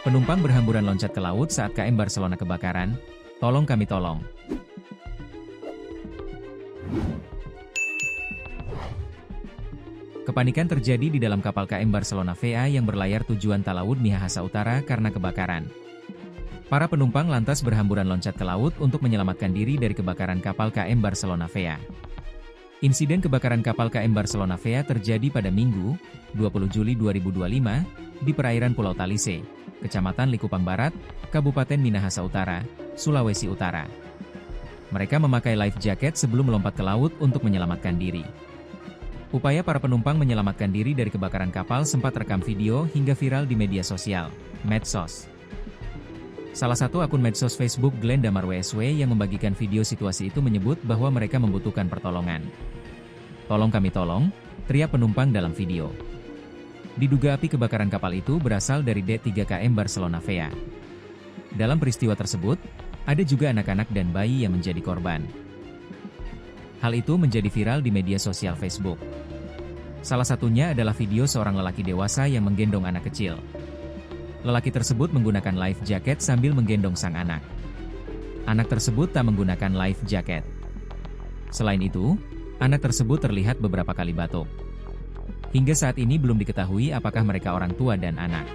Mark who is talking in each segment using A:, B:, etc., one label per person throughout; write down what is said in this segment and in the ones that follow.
A: Penumpang berhamburan loncat ke laut saat KM Barcelona kebakaran. Tolong kami tolong. Kepanikan terjadi di dalam kapal KM Barcelona VA yang berlayar tujuan Talaud Minahasa Utara karena kebakaran. Para penumpang lantas berhamburan loncat ke laut untuk menyelamatkan diri dari kebakaran kapal KM Barcelona VA. Insiden kebakaran kapal KM Barcelona VA terjadi pada Minggu, 20 Juli 2025, di perairan Pulau Talise, Kecamatan Likupang Barat, Kabupaten Minahasa Utara, Sulawesi Utara. Mereka memakai life jacket sebelum melompat ke laut untuk menyelamatkan diri. Upaya para penumpang menyelamatkan diri dari kebakaran kapal sempat rekam video hingga viral di media sosial, medsos. Salah satu akun medsos Facebook Glenn Damar WSW yang membagikan video situasi itu menyebut bahwa mereka membutuhkan pertolongan. "Tolong kami tolong," teriak penumpang dalam video. Diduga api kebakaran kapal itu berasal dari D3 KM Barcelona VA. Dalam peristiwa tersebut, ada juga anak-anak dan bayi yang menjadi korban. Hal itu menjadi viral di media sosial Facebook. Salah satunya adalah video seorang lelaki dewasa yang menggendong anak kecil. Lelaki tersebut menggunakan life jacket sambil menggendong sang anak. Anak tersebut tak menggunakan life jacket. Selain itu, anak tersebut terlihat beberapa kali batuk. Hingga saat ini belum diketahui apakah mereka orang tua dan anak.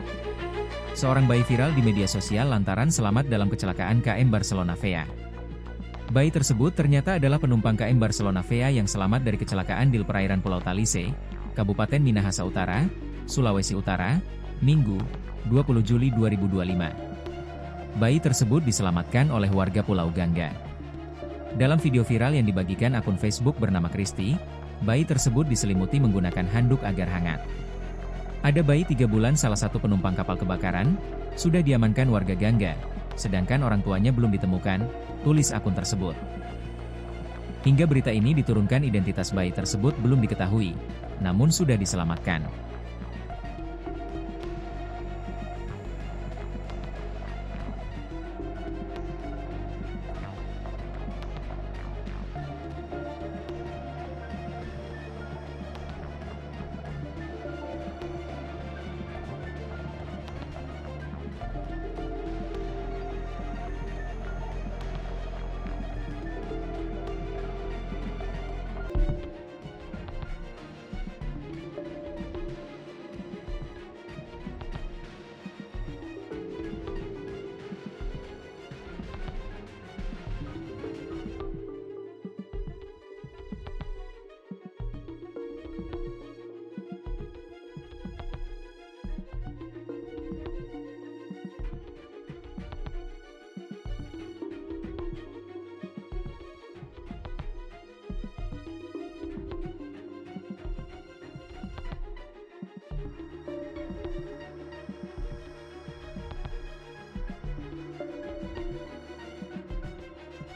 A: Seorang bayi viral di media sosial lantaran selamat dalam kecelakaan KM Barcelona VA. Bayi tersebut ternyata adalah penumpang KM Barcelona VA yang selamat dari kecelakaan di perairan Pulau Talise, Kabupaten Minahasa Utara, Sulawesi Utara, Minggu, 20 Juli 2025. Bayi tersebut diselamatkan oleh warga Pulau Gangga. Dalam video viral yang dibagikan akun Facebook bernama Kristi, bayi tersebut diselimuti menggunakan handuk agar hangat. Ada bayi 3 bulan salah satu penumpang kapal kebakaran, sudah diamankan warga Gangga, sedangkan orang tuanya belum ditemukan, tulis akun tersebut. Hingga berita ini diturunkan identitas bayi tersebut belum diketahui, namun sudah diselamatkan.